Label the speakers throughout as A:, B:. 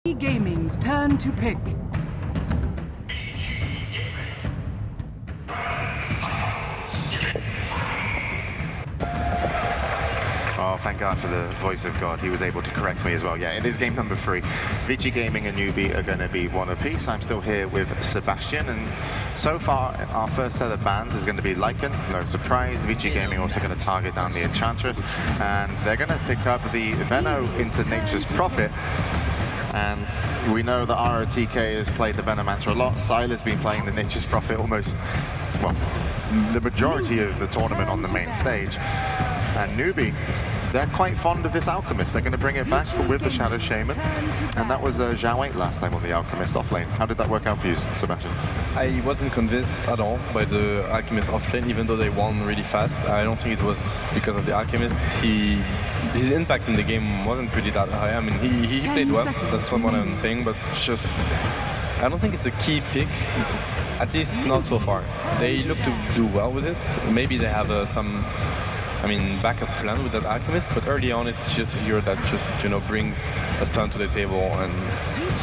A: Gaming's turn to pick.
B: Oh, thank God for the voice of God. He was able to correct me as well. Yeah, it is game number 3. ViCi Gaming and NewBee are going to be one apiece. I'm still here with Sebastian, and so far our first set of bans is going to be Lycan. No surprise. ViCi Gaming also going to target down the Enchantress, and they're going to pick up the Veno into Nature's Prophet. And we know that ROTK has played the Venomancer a lot. Sila's been playing the Nature's Prophet almost, well, the majority of the tournament on the main stage. And NewBee, they're quite fond of this Alchemist. They're going to bring it back with the Shadow Shaman. And that was Zhao 8 last time on the Alchemist offlane. How did that work out for you, Sebastian?
C: I wasn't convinced at all by the Alchemist offlane, even though they won really fast. I don't think it was because of the Alchemist. His impact in the game wasn't really that high. I mean, he played well, that's what I'm saying, but just, I don't think it's a key pick, at least not so far. They look to do well with it. Maybe they have some, backup plan with that Alchemist, but early on it's just here that just, brings a stun to the table and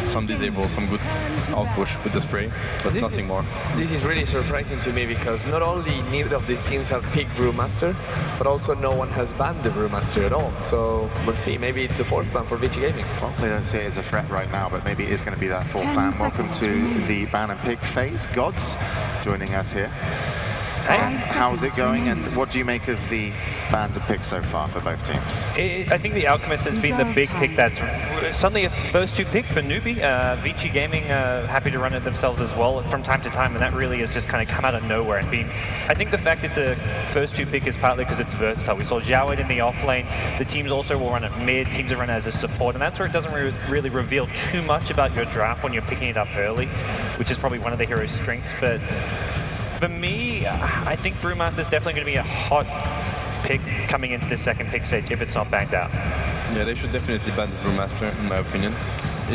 C: some disable, some good outpush with the spray, but nothing more.
D: This is really surprising to me because not only neither of these teams have picked Brewmaster, but also no one has banned the Brewmaster at all. So we'll see, maybe it's a fourth ban for ViCi Gaming.
B: Well, they don't see it as a threat right now, but maybe it is going to be that fourth ban. Welcome to the ban and pick phase. Gods joining us here. How's it going, and what do you make of the bans and picks so far for both teams?
E: I think the Alchemist has been the big pick that's suddenly a first 2 pick for NewBee. ViCi Gaming happy to run it themselves as well from time to time, and that really has just kind of come out of nowhere and been. I think the fact it's a first 2 pick is partly because it's versatile. We saw Zhao 8 in the offlane. The teams also will run it mid, teams will run it as a support, and that's where it doesn't really reveal too much about your draft when you're picking it up early, which is probably one of the hero's strengths. But for me, I think Brewmaster is definitely going to be a hot pick coming into the second pick stage if it's not banged out.
C: Yeah, they should definitely ban the Brewmaster, in my opinion.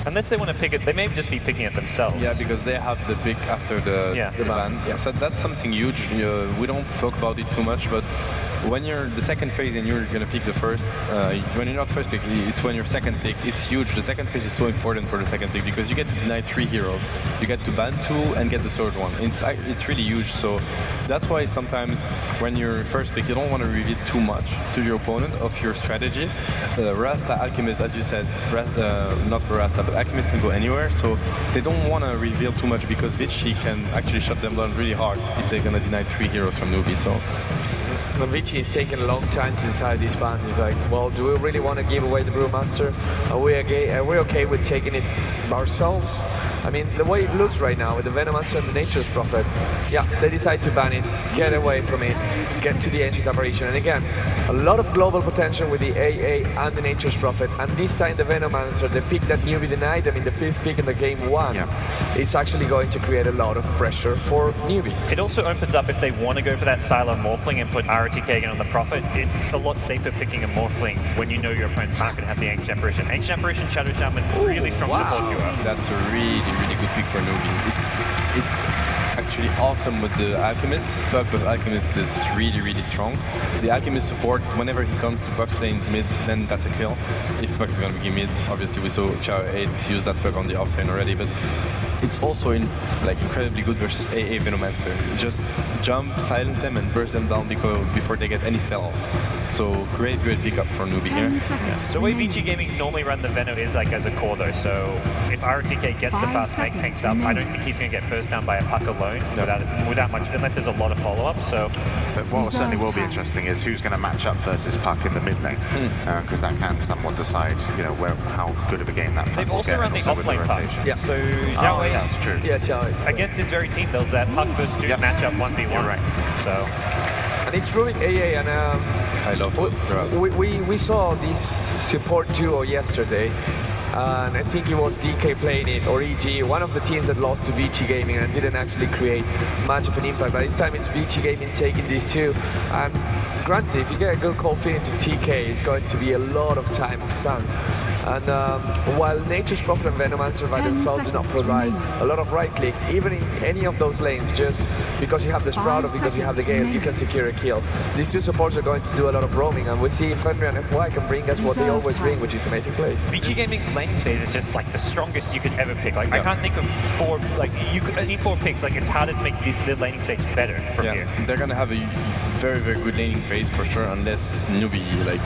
E: Unless they want to pick it, they may just be picking it themselves.
C: Yeah, because they have the pick after the ban. Yeah, so that's something huge. We don't talk about it too much, but when you're the second phase and you're gonna pick the first, when you're not first pick, it's when you're second pick. It's huge. The second phase is so important for the second pick because you get to deny 3 heroes. You get to ban 2 and get the third one. It's really huge. So that's why sometimes when you're first pick, you don't want to reveal too much to your opponent of your strategy. Rasta, Alchemist, as you said, not for Rasta, but Alchemist can go anywhere. So they don't want to reveal too much because ViCi can actually shut them down really hard if they're gonna deny 3 heroes from NewBee. So.
D: ViCi is taking a long time to decide this ban. He's like, well, do we really want to give away the Brewmaster? Are we okay with taking it ourselves? I mean, the way it looks right now with the Venomancer and the Nature's Prophet, yeah, they decide to ban it, get away from it, get to the Ancient Apparition. And again, a lot of global potential with the AA and the Nature's Prophet. And this time the Venomancer, the pick that NewBee denied them in the 5th pick in the game 1, is actually going to create a lot of pressure for NewBee.
E: It also opens up if they want to go for that Silo Morphling and put ROTK again on the Prophet, it's a lot safer picking a Morphling when you know your opponent's not going to have the Ancient Apparition. Ancient Apparition, Shadow Shaman, really strong support duo.
C: That's a really good pick for NewBee. It's actually awesome with the Alchemist. Puck with Alchemist is really strong. The Alchemist support, whenever he comes to Puck's lane mid, then that's a kill. If Puck is going to be mid, obviously we saw Zhao 8 use that Puck on the offlane already, but it's also incredibly good versus AA Venomancer. Just jump, silence them, and burst them down before they get any spell off. So great pickup for NewBee here.
E: Yeah. The way ViCi Gaming normally run the Veno is like as a core though, so if ROTK gets the fast snake tanks up, I don't think he's going to get first down by a puck alone without much, unless there's a lot of follow-up. So,
B: but what certainly will be interesting is who's going to match up versus puck in the mid lane, because that can somewhat decide, how good of a game that puck
E: They've
B: will
E: also
B: get.
E: run the offlane puck.
D: Yeah.
E: So Zhao 8,
B: that's true.
D: Yeah, Zhao 8.
E: Against this very team, there's that puck versus dude matchup 1v1.
B: You're right.
E: So.
D: And it's proving AA, and
C: I love those throws.
D: We saw this support duo yesterday, and I think it was DK playing it, or EG, one of the teams that lost to ViCi Gaming and didn't actually create much of an impact. But this time it's ViCi Gaming taking these 2. And granted, if you get a good call feed into TK, it's going to be a lot of time of stuns. And while Nature's Prophet and Venomancer by themselves do not provide a lot of right click, even in any of those lanes, just because you have the Sprout or because you have the Gale, you can secure a kill. These two supports are going to do a lot of roaming, and we see Infantry and FY can bring us what they always bring, which is amazing plays.
E: ViCi Gaming's laning phase is just like the strongest you could ever pick. Like I can't think of four, like you could need 4 picks. Like it's harder to make the laning stage better from here.
C: They're gonna have a very, very good laning phase for sure, unless NewBee like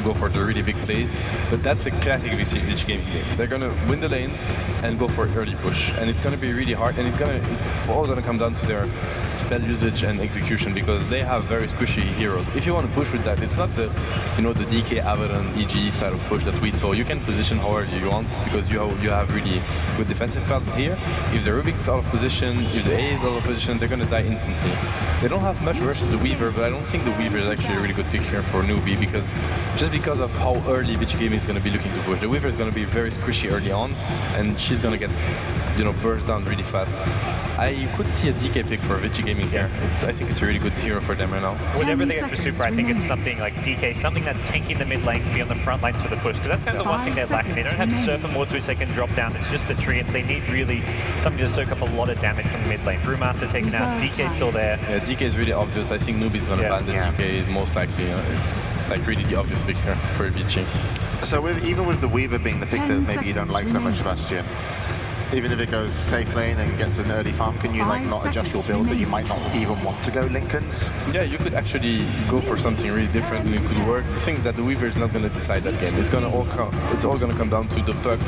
C: go for the really big plays. But that's a classic ViCi Gaming game. They're gonna win the lanes and go for early push, and it's gonna be really hard. And it's all gonna come down to their spell usage and execution, because they have very squishy heroes. If you want to push with that, it's not the the DK Abaddon EG style of push that we saw. You can position however you want because you have really good defensive cards here. If the Rubik's out of position, if the A is out of position, they're gonna die instantly. They don't have much versus the Weaver, but I don't think the Weaver is actually a really good pick here for NewBee, because of how early ViCi Gaming is going to be looking to push. The Weaver is going to be very squishy early on, and she's going to get, burst down really fast. I could see a DK pick for ViCi Gaming here. I think it's a really good hero for them right now.
E: Whatever they get for Super, I think it's something like DK, something that's tanking the mid lane to be on the front lines for the push, because that's kind of the one thing they're lacking. They don't have Surf and Water which they can drop down. It's just the treants. They need really something to soak up a lot of damage from the mid lane. Brewmaster taken out, DK's still there.
C: Yeah, DK is really obvious. I think NewBee's going to ban the DK most likely. It's like really the obvious pick here for ViCi.
B: So even with the Weaver being the pick that maybe you don't like so much, Sebastian, even if it goes safe lane and gets an early farm, can you not adjust your build that you might not even want to go Lincolns?
C: Yeah, you could actually go for something really different and it could work. The thing that the Weaver is not going to decide that game. It's all going to come down to the puck,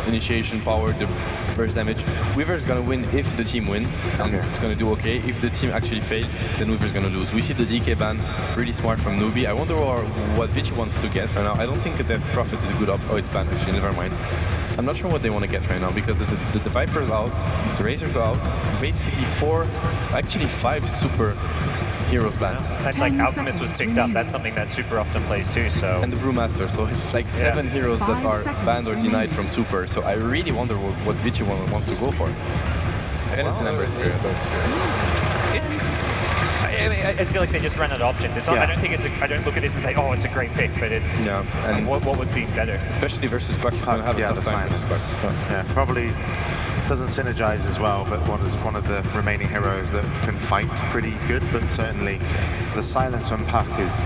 C: initiation power, the burst damage. Weaver is going to win if the team wins, and it's going to do okay. If the team actually fails, then Weaver is going to lose. We see the DK ban, really smart from NewBee. I wonder what ViCi wants to get right now. I don't think that Prophet is a good oh, it's banned actually, never mind. I'm not sure what they want to get right now, because the Viper's out, the Razor's out, basically 5 super heroes banned.
E: And like Alchemist was picked up, that's something that Super often plays too, so...
C: And the Brewmaster, so it's like 7 heroes that are banned or denied from Super, so I really wonder what ViCi wants to go for. And it's an Ember Spirit.
E: I feel like they just ran out of options. It's not, I don't look at this and say, oh, it's a great pick, but it's and what would be better?
C: Especially versus Puck, he's going to have a tough time versus Puck.
B: Yeah, probably doesn't synergize as well, but one of the remaining heroes that can fight pretty good, but certainly the silence from Puck is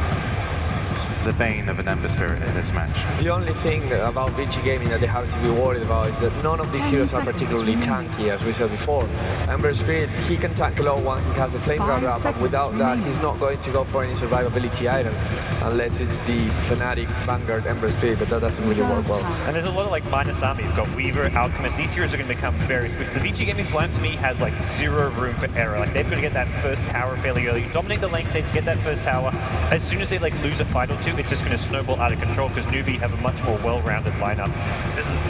B: the bane of an Ember Spirit in this match.
D: The only thing about ViCi Gaming that they have to be worried about is that none of these heroes are particularly tanky, as we said before. Ember Spirit, he can tank a low one, he has a Flame Guard up, but without that, he's not going to go for any survivability items, unless it's the Fnatic Vanguard Ember Spirit, but that doesn't really work well.
E: And there's a lot of like minus army. You've got Weaver, Alchemist, these heroes are going to become very squishy. The ViCi Gaming slam to me has like 0 room for error. Like they've got to get that first tower fairly early, dominate the lane stage, get that first tower. As soon as they like lose a fight or two, it's just going to snowball out of control, because NewBee have a much more well-rounded lineup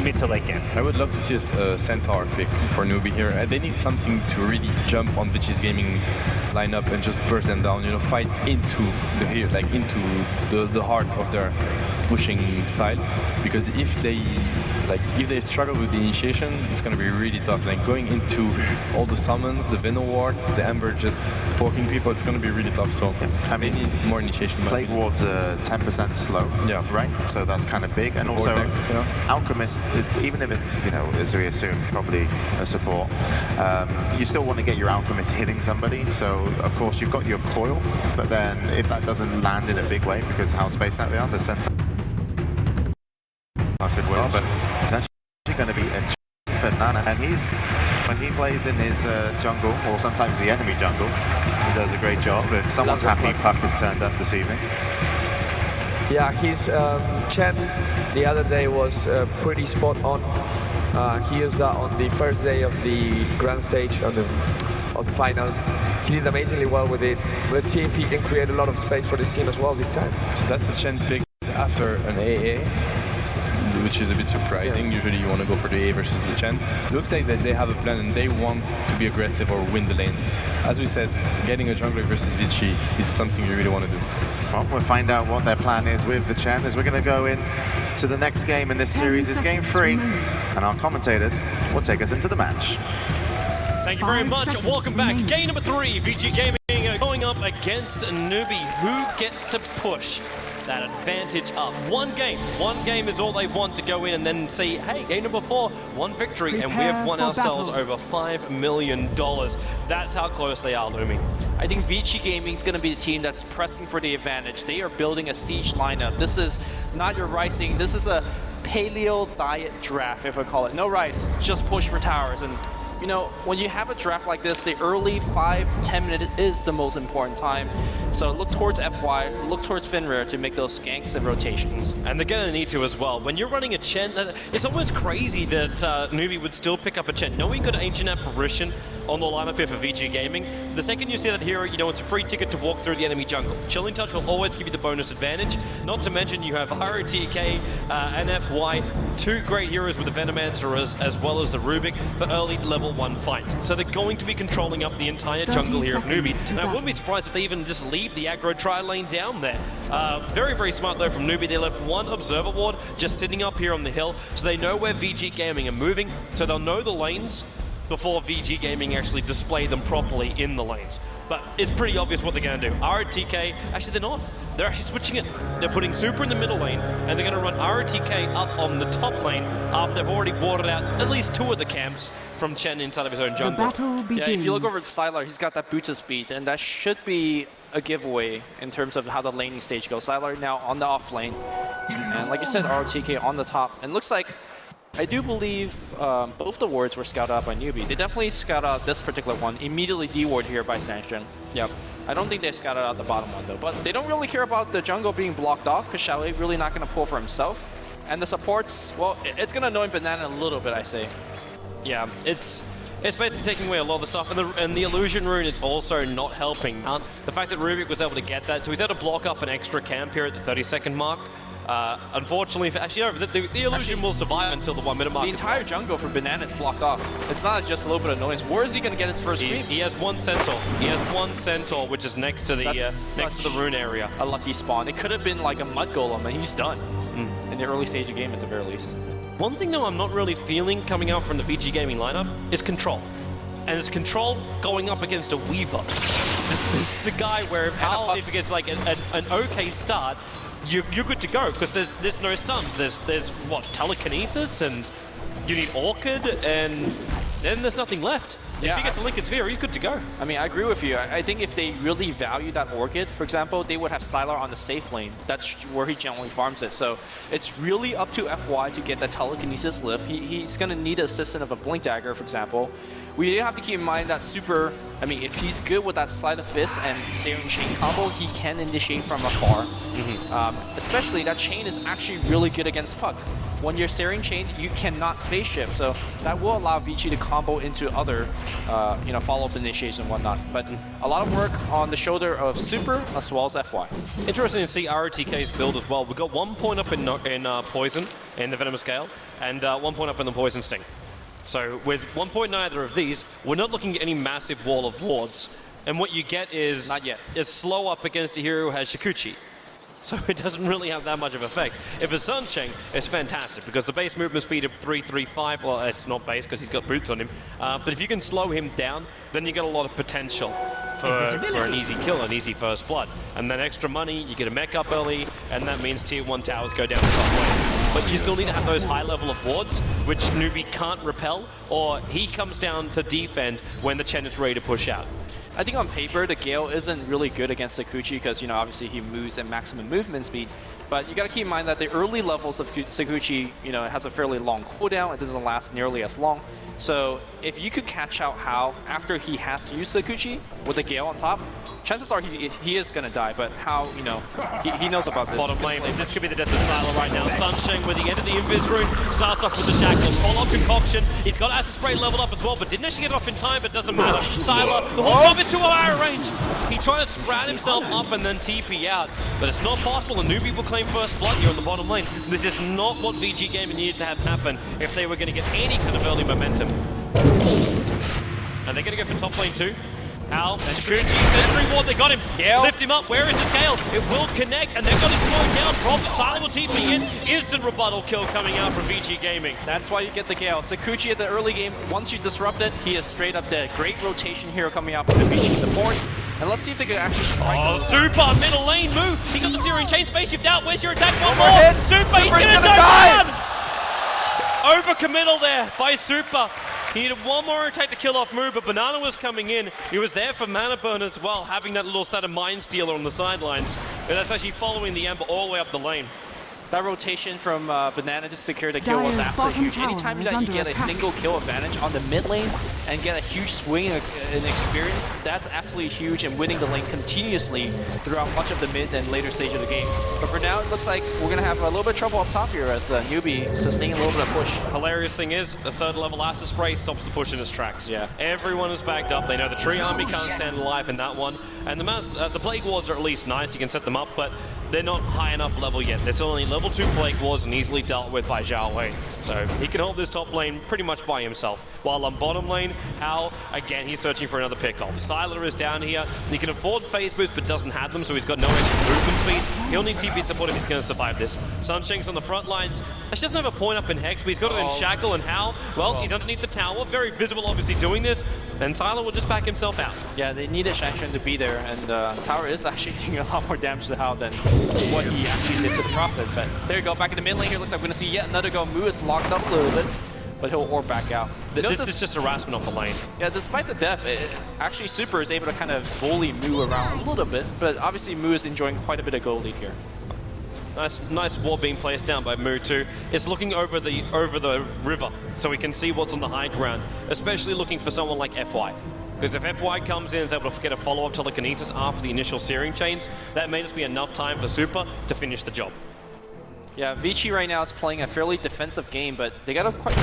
E: mid to late game.
C: I would love to see a Centaur pick for NewBee here. They need something to really jump on ViCi's Gaming lineup and just burst them down, fight into the heart of their pushing style, because if they struggle with the initiation, it's going to be really tough. Like going into all the summons, the Venom wards, the Ember just poking people, it's going to be really tough. So I mean, they need more initiation.
B: Plague wards are 10% slow, right? So that's kind of big. And also, Alchemist, even if it's as we assume, probably a support, you still want to get your Alchemist hitting somebody. So of course you've got your coil, but then if that doesn't land in a big way because how spaced out they are, the center could well, but it's actually going to be a banana, and when he plays in his jungle, or sometimes the enemy jungle, he does a great job. But someone's happy Puck has turned up this evening.
D: Yeah, his Chen the other day was pretty spot on. He used that on the first day of the grand stage of the finals. He did amazingly well with it. Let's see if he can create a lot of space for this team as well this time.
C: So that's a Chen pick after an AA, which is a bit surprising. Usually you want to go for the A versus the Chen. Looks like that they have a plan and they want to be aggressive or win the lanes. As we said, getting a jungler versus ViCi is something you really want to do.
B: Well, we'll find out what their plan is with the Chen as we're going to go in to the next game in this series. It's game 3, and our commentators will take us into the match.
F: Thank you very much. Welcome back. Game number 3, ViCi Gaming going up against NewBee. Who gets to push? that advantage up. One game is all they want to go in and then see, hey, game number 4, 1 victory, and we have won ourselves over $5 million. That's how close they are, NewBee.
G: I think ViCi Gaming is going to be the team that's pressing for the advantage. They are building a siege lineup. This is not your rising. This is a paleo diet draft, if I call it. No rice, just push for towers. And you know, when you have a draft like this, the early 5-10 minutes is the most important time. So look towards FY, look towards Finrear to make those ganks and rotations.
F: And they're going to need to as well. When you're running a Chen, it's almost crazy that NewBee would still pick up a Chen. Knowing good Ancient Apparition on the lineup here for ViCi Gaming, the second you see that hero, you know it's a free ticket to walk through the enemy jungle. Chilling Touch will always give you the bonus advantage. Not to mention you have ROTK and FY, 2 great heroes with the Venomancer as well as the Rubik for early level 1 fights. So they're going to be controlling up the entire jungle here of NewBee. And I wouldn't be surprised if they even just leave the aggro tri lane down there. Very, very smart though from NewBee. They left 1 observer ward just sitting up here on the hill, so they know where ViCi Gaming are moving, so they'll know the lanes before ViCi Gaming actually display them properly in the lanes. But it's pretty obvious what they're going to do. ROTK, actually they're not. They're actually switching it. They're putting Super in the middle lane, and they're going to run ROTK up on the top lane after they've already boarded out at least 2 of the camps from Chen inside of his own jungle.
A: The battle begins.
G: Yeah, if you look over at Sylar, he's got that boots of speed, and that should be a giveaway in terms of how the laning stage goes. Sylar now on the off lane, and like you said, ROTK on the top. And looks like, I do believe both the wards were scouted out by NewBee. They definitely scouted out this particular one, immediately D-ward here by Sanction. Yep. I don't think they scouted out the bottom one though, but they don't really care about the jungle being blocked off because Xiaowei really not going to pull for himself. And the supports, well, it's going to annoy Banana a little bit, I say.
F: Yeah, it's basically taking away a lot of the stuff, and the illusion rune is also not helping. The fact that Rubik was able to get that, so he's able to block up an extra camp here at the 30-second mark. Unfortunately, actually, no, the illusion will survive until the 1 minute mark.
G: The entire jungle for Banana is blocked off. It's not just a little bit of noise. Where is he going to get his first creep?
F: He has 1 Centaur. He has 1 Centaur, which is next to the rune area.
G: A lucky spawn. It could have been like a mud golem, and he's done in the early stage of the game at the very least.
F: One thing though I'm not really feeling coming out from the ViCi Gaming lineup is control. And it's control going up against a Weaver. This is a guy where if it gets like an okay start, you're good to go, because there's no stuns. There's what, telekinesis, and you need Orchid, and then there's nothing left.
G: Yeah,
F: if he gets a Lincoln Sphere, he's good to go.
G: I mean, I agree with you. I think if they really value that Orchid, for example, they would have Sylar on the safe lane. That's where he generally farms it. So it's really up to FY to get that telekinesis lift. He's going to need assistance of a Blink Dagger, for example. We have to keep in mind that Super, I mean, if he's good with that Sleight of Fist and Searing Chain combo, he can initiate from afar. Especially that chain is actually really good against Puck. When you're Searing Chain, you cannot phase shift, so that will allow ViCi to combo into other, follow-up initiation and whatnot. But a lot of work on the shoulder of Super as well as FY.
F: Interesting to see ROTK's build as well. We've got 1 point up in Poison in the Venomous Gale, and 1 point up in the Poison Sting. So with 1 point neither of these, we're not looking at any massive wall of wards. And what you get is
G: not yet.
F: It's slow up against a hero who has Shikuchi. So it doesn't really have that much of effect. If it's Sunshine, it's fantastic because the base movement speed of 335, well, it's not base because he's got boots on him. But if you can slow him down, then you get a lot of potential for an easy kill, an easy first blood. And then extra money, you get a mech up early, and that means tier 1 towers go down the top lane. But you still need to have those high level of wards, which NewBee can't repel, or he comes down to defend when the Chen is ready to push out.
G: I think on paper, the Gale isn't really good against Sakuchi because, obviously he moves at maximum movement speed. But you got to keep in mind that the early levels of Sakuchi, it has a fairly long cooldown. It doesn't last nearly as long. So if you could catch out how, after he has to use Sakuchi with the Gale on top, chances are he is going to die, but how, he knows about this.
F: Bottom lane, this could be the death of Sylar right now. Sunshine with the end of the Invis rune, starts off with the Shackles, follow-up concoction. He's got Acid Spray leveled up as well, but didn't actually get it off in time, but doesn't matter. Sylar, the whole job is to a higher range. He tried to sprout himself up and then TP out, but it's not possible, and NewBee will claim first blood here on the bottom lane. This is not what ViCi Gaming needed to have happen if they were going to get any kind of early momentum. And they're going to go for top lane too. How? Sakuchi, Sentry Ward, they got him.
G: Gale.
F: Lift him up. Where is this Gale? It will connect, and they've got him slowed down. Prophet Silent will TP in. Instant rebuttal kill coming out from ViCi Gaming.
G: That's why you get the Gale. Sakuchi at the early game, once you disrupt it, he is straight up dead. Great rotation here coming out from the ViCi supports. And let's see if they can actually strike.
F: Oh, Super, middle lane move. He got the Searing Chain spaceship out. Where's your attack? One
G: more
F: more.
G: hit.
F: Super, he's
G: Super's
F: gonna
G: gonna
F: die.
G: die.
F: Overcommittal there by Super. He needed one more attack to kill off Moo, but Banana was coming in. He was there for mana burn as well, having that little set of Mind Stealer on the sidelines. And that's actually following the Ember all the way up the lane.
G: That rotation from Banana to secure the kill was absolutely huge. Anytime that you get a single kill advantage on the mid lane and get a huge swing in experience, that's absolutely huge, and winning the lane continuously throughout much of the mid and later stage of the game. But for now, it looks like we're going to have a little bit of trouble up top here as NewBee sustaining a little bit of push.
F: Hilarious thing is, the third level Acid Spray stops the push in its tracks.
G: Yeah.
F: Everyone is backed up. They know the Tree Army can't stand alive in that one. And the Plague Wards are at least nice. You can set them up, but they're not high enough level yet. They're still only level 2 Plague Wards and easily dealt with by Zhao Wei. So he can hold this top lane pretty much by himself. While on bottom lane, Hao, again, he's searching for another pickoff. Sylar is down here. He can afford phase boost, but doesn't have them, so he's got no extra movement speed. He'll need TP support if he's going to survive this. Sunshank's on the front lines. He doesn't have a point up in Hex, but he's got it in Shackle, and Hao, well, he's underneath the tower. Very visible, obviously, doing this. And Sylar will just back himself out.
G: Yeah, they needed Shanshan to be there, and Tower is actually doing a lot more damage to Hao than what he actually did to the Prophet. But there you go, back in the mid lane here. Looks like we're going to see yet another go. Moo is locked up a little bit, but he'll orb back out.
F: This is just harassment off the lane.
G: Yeah, despite the death, actually Super is able to kind of bully Moo around a little bit, but obviously Moo is enjoying quite a bit of gold lead here.
F: Nice wall being placed down by Moo too. It's looking over the river, so we can see what's on the high ground, especially looking for someone like FY. Because if FY comes in and is able to get a follow-up telekinesis after the initial Searing Chains, that may just be enough time for Super to finish the job.
G: Yeah, ViCi right now is playing a fairly defensive game, but they gotta quite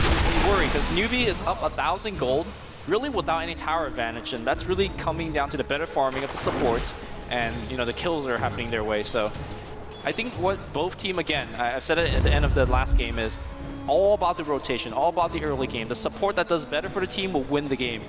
G: worry because NewBee is up 1,000 gold, really without any tower advantage, and that's really coming down to the better farming of the supports, and the kills are happening their way. So I think what both team, again, I've said it at the end of the last game, is all about the rotation, all about the early game. The support that does better for the team will win the game.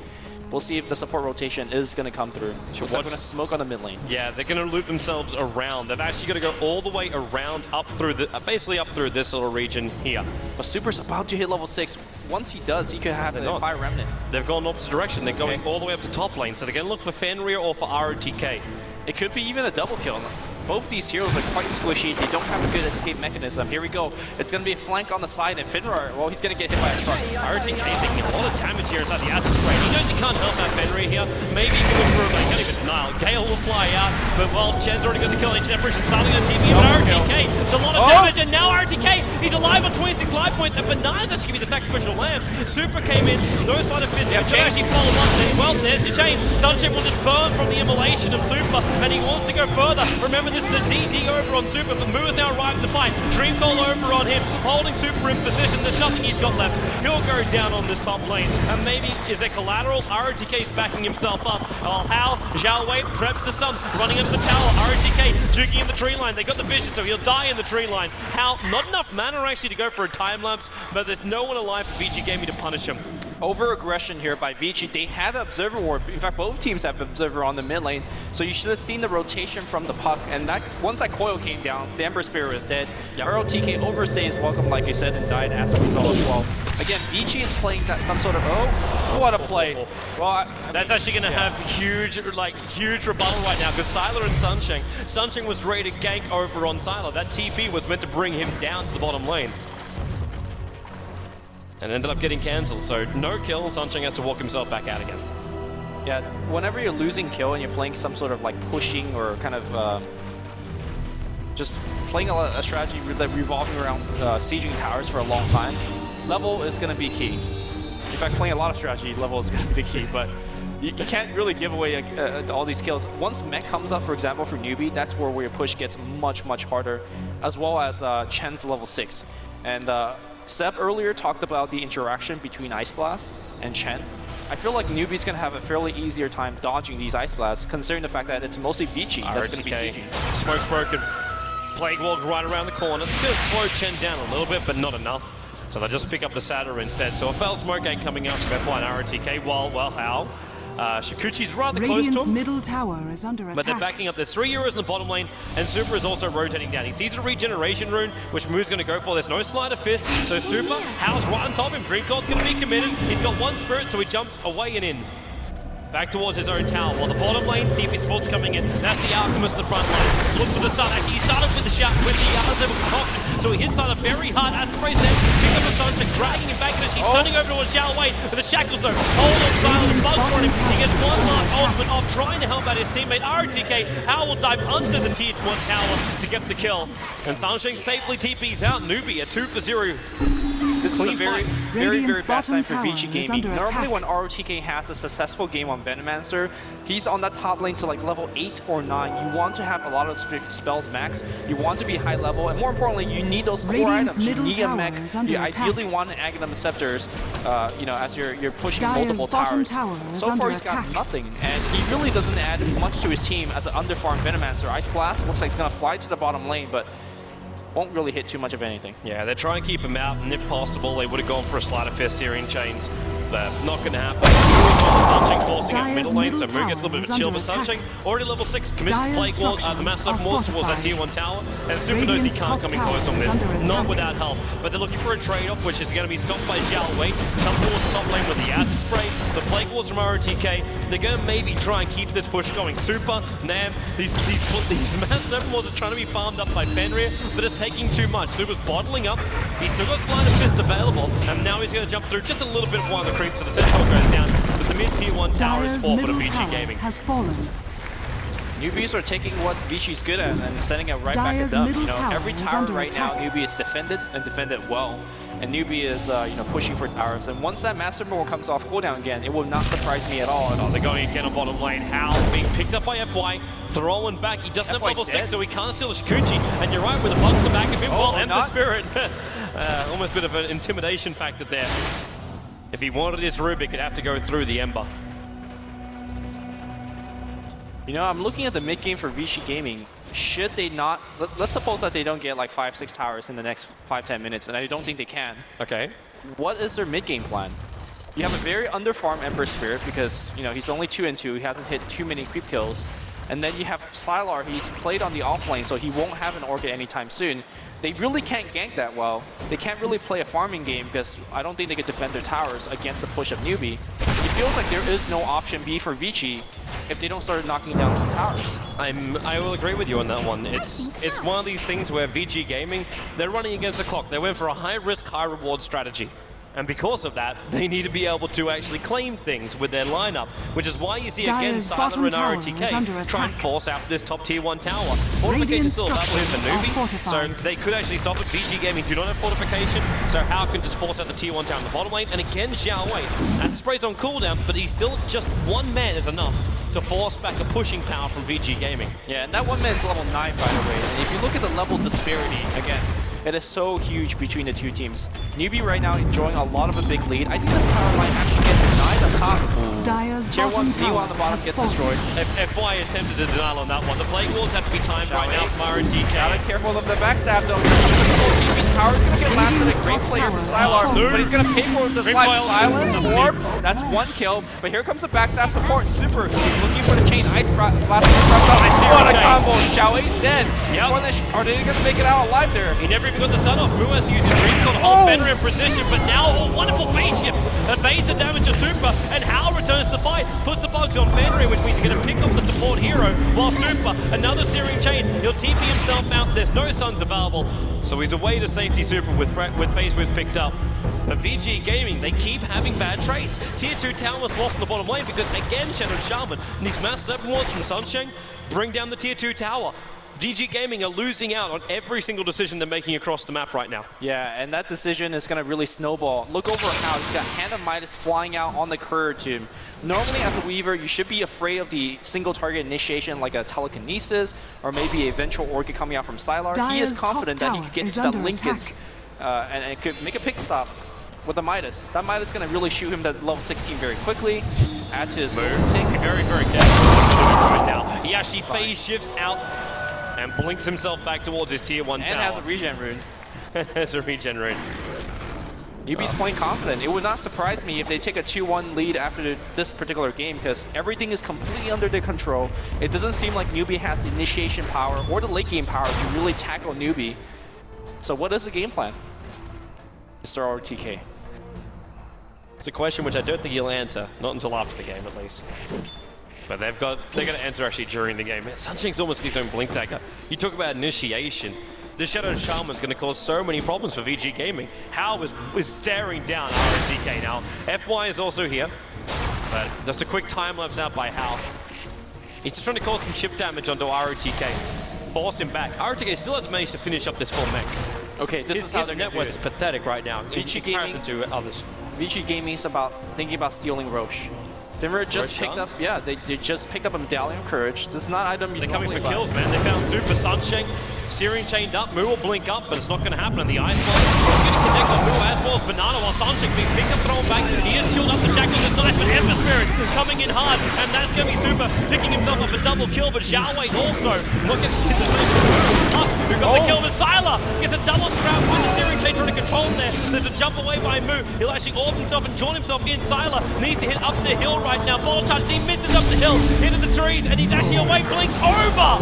G: We'll see if the support rotation is going to come through. Looks like we're going to smoke on the mid lane.
F: Yeah, they're going to loop themselves around. They've actually got to go all the way around, up through basically up through this little region here.
G: But Super's about to hit level 6. Once he does, he could have a Fire Remnant.
F: They've gone opposite direction. They're going all the way up to top lane, so they're going to look for Fenrir or for ROTK.
G: It could be even a double kill. Both these heroes are quite squishy. They don't have a good escape mechanism. Here we go. It's going to be a flank on the side, and Fenrir, well, he's going to get hit by a truck.
F: ROTK taking a lot of damage here inside the Acid Spray. He knows he can't help out Fenrir here. Maybe he can look for him, but he can't even denial. Gale will fly out, but well, Chen's already got the kill. Ancient Apparition starting on TP, but ROTK, it's a lot of damage, and now ROTK, he's alive on 26 life points, and Banana's actually going to be the sacrificial lamb. Super came in, no sign of physics, but actually follow up, and well, there's the chain. Sunshine will just burn from the immolation of Super, and he wants to go further. Remember, this is a DD over on Super, but Moo is now arrived to fight. Dream Call over on him, holding Super in position. There's nothing he's got left. He'll go down on this top lane, and maybe is there collateral? ROTK's backing himself up. While Hao, Zhao Wei preps the stun, running into the tower. ROTK juking in the tree line. They got the vision, so he'll die in the tree line. Hao, not enough mana actually to go for a time lapse, but there's no one alive for ViCi Gaming to punish him.
G: Over-aggression here by ViCi. They had an Observer Ward. In fact, both teams have Observer on the mid lane, so you should have seen the rotation from the puck, and that once that coil came down, the Ember Spirit was dead. Yep. ROTK overstays welcome, like you said, and died as a result as well. Again, ViCi is playing that some sort of, what a play. Well,
F: that's actually going to have huge rebuttal right now, because Sylar and Sunshine. Sunshine was ready to gank over on Sylar. That TP was meant to bring him down to the bottom lane. And ended up getting cancelled, so no kill. Sunshine has to walk himself back out again.
G: Yeah, whenever you're losing kill and you're playing some sort of like pushing or kind of just playing a strategy revolving around sieging towers for a long time, level is going to be key. In fact, playing a lot of strategy, level is going to be the key, but you can't really give away all these kills. Once mech comes up, for example, for NewBee, that's where your push gets much, much harder, as well as Chen's level 6. And Step earlier talked about the interaction between Ice Blast and Chen. I feel like NewBee's going to have a fairly easier time dodging these Ice Blasts, considering the fact that it's mostly ViCi that's going to be sieging.
F: Smoke's broken. Plague Wall's right around the corner. It's going to slow Chen down a little bit, but not enough. So they'll just pick up the Satyr instead. So a Fell Smoke Gate coming out from F1 ROTK. Well, Hao Shikuchi's rather close to
A: Radiant's
F: him.
A: middle tower is under
F: But they're
A: attack.
F: backing up. There's 3 Euros in the bottom lane, and Super is also rotating down. He sees a regeneration rune, which Moo's going to go for. There's no Sleight of Fist, so Super, Hal's right on top of him. Dreamcore's going to be committed. He's got 1 Spirit, so he jumps away and in. Back towards his own tower. While the bottom lane, TP Sports coming in. That's the Alchemist in the front line. Look for the start. Actually, he started with the shot with the concoction. So he hits on a very hard as sprays there. Pick up a Sunshine, dragging him back to the sheet. Turning over to a Shao Wei with the shackles though. Hold on, silent bugs on him. He gets 1 last ultimate off, trying to help out his teammate RTK. Hal will dive under the tier 1 tower to get the kill. And Sunshine safely TP's out. NewBee at 2 for 0.
G: This is a very
A: Radiant's
G: bad sign for
A: bottom
G: ViCi
A: tower is
G: Gaming.
A: under
G: Normally
A: attack.
G: when ROTK has a successful game on Venomancer, he's on that top lane to like level 8 or 9. You want to have a lot of spells max. You want to be high level, and more importantly, you need those core
A: Radiant's
G: items. You
A: middle
G: need a
A: tower
G: mech.
A: is under
G: You
A: attack.
G: ideally want an Aghanim Scepters, as you're pushing
A: Dire's
G: multiple
A: bottom
G: towers.
A: tower is
G: So far
A: under
G: he's got
A: attack.
G: nothing, and he really doesn't add much to his team as an underfarmed Venomancer. Ice Blast looks like he's gonna fly to the bottom lane, but won't really hit too much of anything.
F: Yeah, they're trying to keep him out, and if possible, they would have gone for a Sleight of Fist Searing Chains. But not going to happen. Sunshine forcing up middle lane, so Moo gets a little bit of a chill for Sunshine. Already level 6, commits to Plague Wall, the Master of Wars towards that tier 1 tower, and Super knows he can't come in close on this, not without help. But they're looking for a trade-off, which is going to be stopped by Xiao Wei. Comes towards the top lane with the acid spray, the Plague Walls from ROTK. They're going to maybe try and keep this push going. Super, Nam, these Master of Wars are trying to be farmed up by Fenrir, but it's taking too much. Super's bottling up, he's still got Sleight of Fist available, and now he's going to jump through just a little bit of one of the creeps, so the Centaur goes down, but the mid-tier 1 tower is
A: Dire's
F: 4 for the
A: middle
F: ViCi
A: tower
F: Gaming.
A: has fallen.
G: NewBees are taking what ViCi's good at and sending it right
A: Dire's
G: back at them.
A: middle
G: You know,
A: tower
G: every
A: is
G: tower
A: under
G: right now,
A: attack.
G: NewBee is defended and defended well. And NewBee is pushing for towers. And once that Master Ball comes off cooldown again, it will not surprise me at all.
F: Oh, they're going again on bottom lane. Hal being picked up by FY, throwing back. He doesn't have
G: FY's
F: level 6,
G: dead.
F: so he can't steal the Shikuchi. And you're right, with a bug in the back of him,
G: Oh,
F: and the
G: not.
F: Spirit. Almost a bit of an intimidation factor there. If he wanted his Rubik, he'd have to go through the Ember.
G: You know, I'm looking at the mid game for ViCi Gaming. Should they not, let's suppose that they don't get like 5-6 towers in the next 5-10 minutes, and I don't think they can.
F: Okay.
G: What is their mid game plan? You have a very underfarmed Emperor Spirit because, you know, he's only 2 and 2. He hasn't hit too many creep kills. And then you have Sylar, he's played on the offlane, so he won't have an Orchid anytime soon. They really can't gank that well. They can't really play a farming game because I don't think they could defend their towers against the push of NewBee. It feels like there is no option B for ViCi if they don't start knocking down some towers.
F: I will agree with you on that one. It's one of these things where ViCi Gaming, they're running against the clock. They went for a high-risk, high-reward strategy. And because of that, they need to be able to actually claim things with their lineup, which is why you see again
A: Dire's
F: Sylar
A: bottom
F: and
A: tower is under
F: ROTK try and
A: attack.
F: force out this top tier 1 tower. Fortification still available here for
A: structures are
F: NewBee, so
A: fortified.
F: they could actually stop it. ViCi Gaming do not have fortification, so Hal can just force out the tier 1 tower in the bottom lane. And again, Xiao Wei, and sprays on cooldown, but he's still just 1 man is enough to force back a pushing power from ViCi Gaming.
G: Yeah, and that 1 man's level 9, by the way. And if you look at the level disparity, again, it is so huge between the two teams. NewBee right now enjoying a lot of a big lead. I think this tower might actually get denied up top.
A: Dire's
G: Tier 1
A: bottom
G: Neo
A: tower
G: on the bottom
A: has
G: gets
A: fallen.
G: destroyed.
F: FY attempted a denial on that one. The Plague Walls have to be timed right now from
G: Gotta
F: ROTK.
G: careful of the backstab though. NewBee's tower is gonna get blasted. A great player from Sylar, but he's gonna pay for it with the slide silence. Orb, that's 1 kill. But here comes the backstab support. Super, he's looking for the chain. Ice blast. What a combo. Xiao Wei's dead.
F: Yep.
G: Are they gonna make it out alive there?
F: He never even got the sun off. Muas using Dreamcore to hold Fenrir in position, but now a wonderful phase shift evades the damage of Super, and Hal returns to fight, puts the bugs on Fenrir, which means he's going to pick up the support hero, while Super, another Searing Chain, he'll TP himself out. There's no stuns available, so he's away to safety Super with phase whiz picked up. But ViCi Gaming, they keep having bad trades. Tier 2 tower was lost in the bottom lane because, again, Shadow Shaman and these mass ones from Sunshine bring down the Tier 2 tower. ViCi Gaming are losing out on every single decision they're making across the map right now.
G: Yeah, and that decision is going to really snowball. Look over how he's got Hand of Midas flying out on the courier to him. Normally, as a Weaver, you should be afraid of the single target initiation like a Telekinesis or maybe a eventual Orchid coming out from Sylar. He is
A: Dire's
G: confident
A: top
G: that he could get
A: tower
G: into
A: is
G: that
A: under
G: Linken's and it could make a pick stop with the Midas. That Midas is going to really shoot him to level 16 very quickly. Add to his golden tick.
F: Very, very careful right now. He actually phase shifts out and blinks himself back towards his tier 1
G: And
F: tower.
G: has a regen rune.
F: It's a regen rune.
G: NewBee's playing confident. It would not surprise me if they take a 2-1 lead after this particular game, because everything is completely under their control. It doesn't seem like NewBee has the initiation power or the late game power to really tackle NewBee. So what is the game plan, Mr. RTK?
F: It's a question which I don't think he'll answer, not until after the game at least. But they're going to answer actually during the game. Sunshake's almost got his own Blink Dagger. You talk about initiation. The Shadow Shaman's going to cause so many problems for VG Gaming. Hao is staring down RTK now. FY is also here, but just a quick time lapse out by Hao. He's just trying to cause some chip damage onto RTK. Force him back. RTK still has managed to finish up this full mech.
G: Okay, this is how
F: his net worth is pathetic right now in comparison to others.
G: VG Gaming is thinking about stealing Roche. They just picked up, yeah, they just picked up a Medallion of Courage. This is not an item you
F: They're
G: normally
F: coming for
G: buy.
F: kills, man. They found Super Sunshine. Searing chained up. Moo will blink up, but it's not going to happen. And the Ice Blast is going to connect on Moo as well as Banana, while Sunshine being picked up, thrown back. He is chilled up the Shackles. It's nice, but Ember Spirit coming in hard. And that's going to be Super picking himself up a double kill, but Xiaowei also not getting the same. Who got the kill, but Sylar gets a double scrap with the Searing chain trying to control him there. There's a jump away by Moo. He'll actually orb himself and join himself in. Sylar needs to hit up the hill right now. Volocharge, he misses up the hill, into the trees, and he's actually away, blinks over.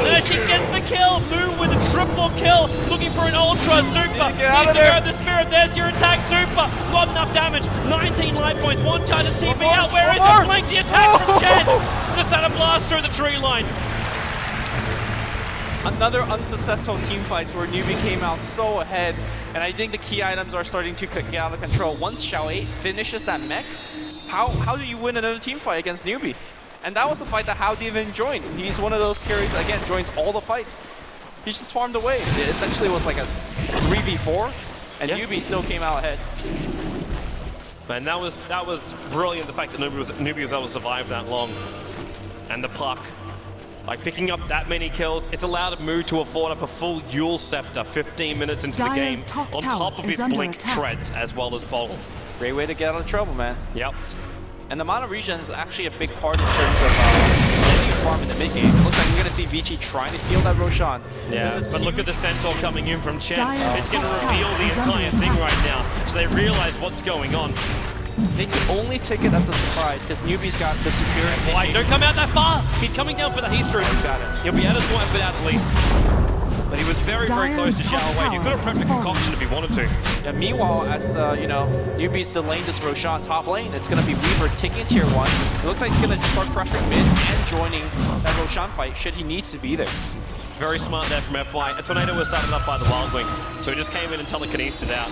F: There she gets the kill. Moo with a triple kill, looking for an ultra. Super needs to grab the spirit. There's your attack. Super not enough damage. 19 life points. One charge of CP out. Where is the blink? The attack from Chen. Just had a blast through the tree line.
G: Another unsuccessful team fight where NewBee came out so ahead, and I think the key items are starting to get out of control. Once Xiaowei finishes that mech, how do you win another team fight against NewBee? And that was the fight that Hao even joined. He's one of those carries, again, joins all the fights. He just farmed away. It essentially was like a 3v4, and NewBee still came out ahead.
F: Man, that was brilliant, the fact that NewBee was able to survive that long. And the puck. Like, picking up that many kills, it's allowed Moo to afford up a full Yule Scepter 15 minutes into the game, on top of his Blink Treads as well as Bottle.
G: Great way to get out of trouble, man.
F: Yep.
G: And the mono regen is actually a big part in terms of extending farm in the mid game. It looks like we're going to see ViCi trying to steal that Roshan.
F: Yeah, but look at the Centaur coming in from Chen. It's going to reveal the entire thing right now, so they realize what's going on.
G: They can only take it as a surprise because NewBee's got the superior.
F: Why don't come out that far? He's coming down for the heat stroke. He'll be able to swipe it out at least. But he was very, very close to Xiaowei. He could have prepped a concoction if he wanted to.
G: Yeah, meanwhile, as you know, NewBee's delaying this Roshan top lane. It's going to be Weaver taking tier 1. It looks like he's going to start pressuring mid and joining that Roshan fight should he needs to be there.
F: Very smart there from FY. A tornado was started up by the Wild Wing, so he just came in and telekinesed it out.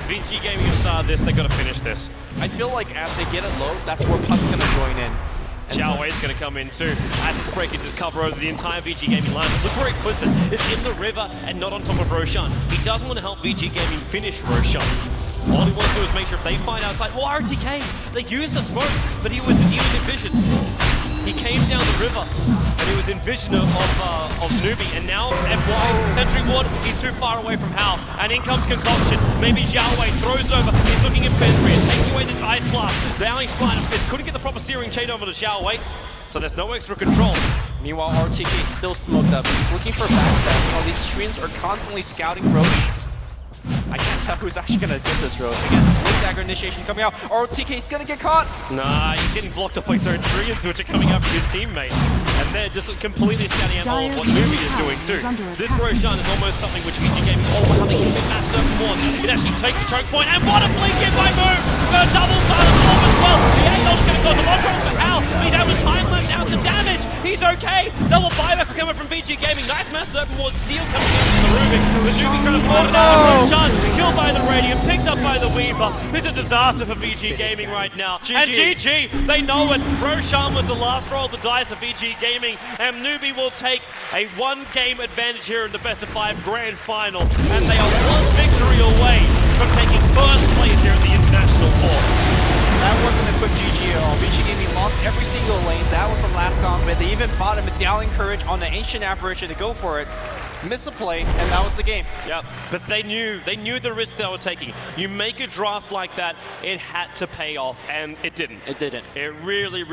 F: VG Gaming have started this, they've got to finish this.
G: I feel like as they get it low, that's where Puck's going to join in.
F: Xiaowei's going to come in too. As the spray can just cover over the entire VG Gaming line. Look where he puts it. It's in the river and not on top of Roshan. He doesn't want to help VG Gaming finish Roshan. All he wants to do is make sure if they find outside. Well, RTK, they used the smoke, but he was envisioned. He came down the river, and he was in vision of NewBee, and now FY, Sentry Ward, he's too far away from Hao, and in comes Concoction. Maybe Xiaowei throws over, he's looking at Pedri and taking away this Ice Blast. Now he's flying up fist, couldn't get the proper Searing Chain over to Xiaowei, so there's no extra control.
G: Meanwhile, RTK is still smoked up. He's looking for backstab. You know, these streams are constantly scouting Roche. I can't tell who's actually going to get this Roche. Again, Blink Dagger initiation coming out. RTK's going to get caught.
F: Nah, he's getting blocked up by his own trees, which are coming out from his teammate. And they're just completely scouting out all of what NewBee is doing too. This Roshan is almost something which VG Gaming coming in with that certain one. It actually takes the choke point, and what a blink in by Moo! For a double silent orb as well. The angle is going to cause a lot of trouble for Hao. He's able to time lapse out the damage. He's okay. Double buyback coming from VG Gaming. Nice mass certain ward steal coming in from the Rubik. The NewBee trying to force it out. Roshan killed by the Radiant, picked up by the Weaver. It's a disaster for VG Gaming right now. GG. And GG, they know it. Roshan was the last roll of the dice of VG Gaming, and NewBee will take a one-game advantage here in the best-of-5 grand final, and they are one victory away from taking first place here at the International Tour.
G: That wasn't a quick GG at all. VG Gaming lost every single lane. That was the last combat. They even bought a Medallion Courage on the Ancient Apparition to go for it. Missed a play, and that was the game.
F: Yep, but they knew the risk they were taking. You make a draft like that, it had to pay off, and it didn't.
G: It didn't.
F: It really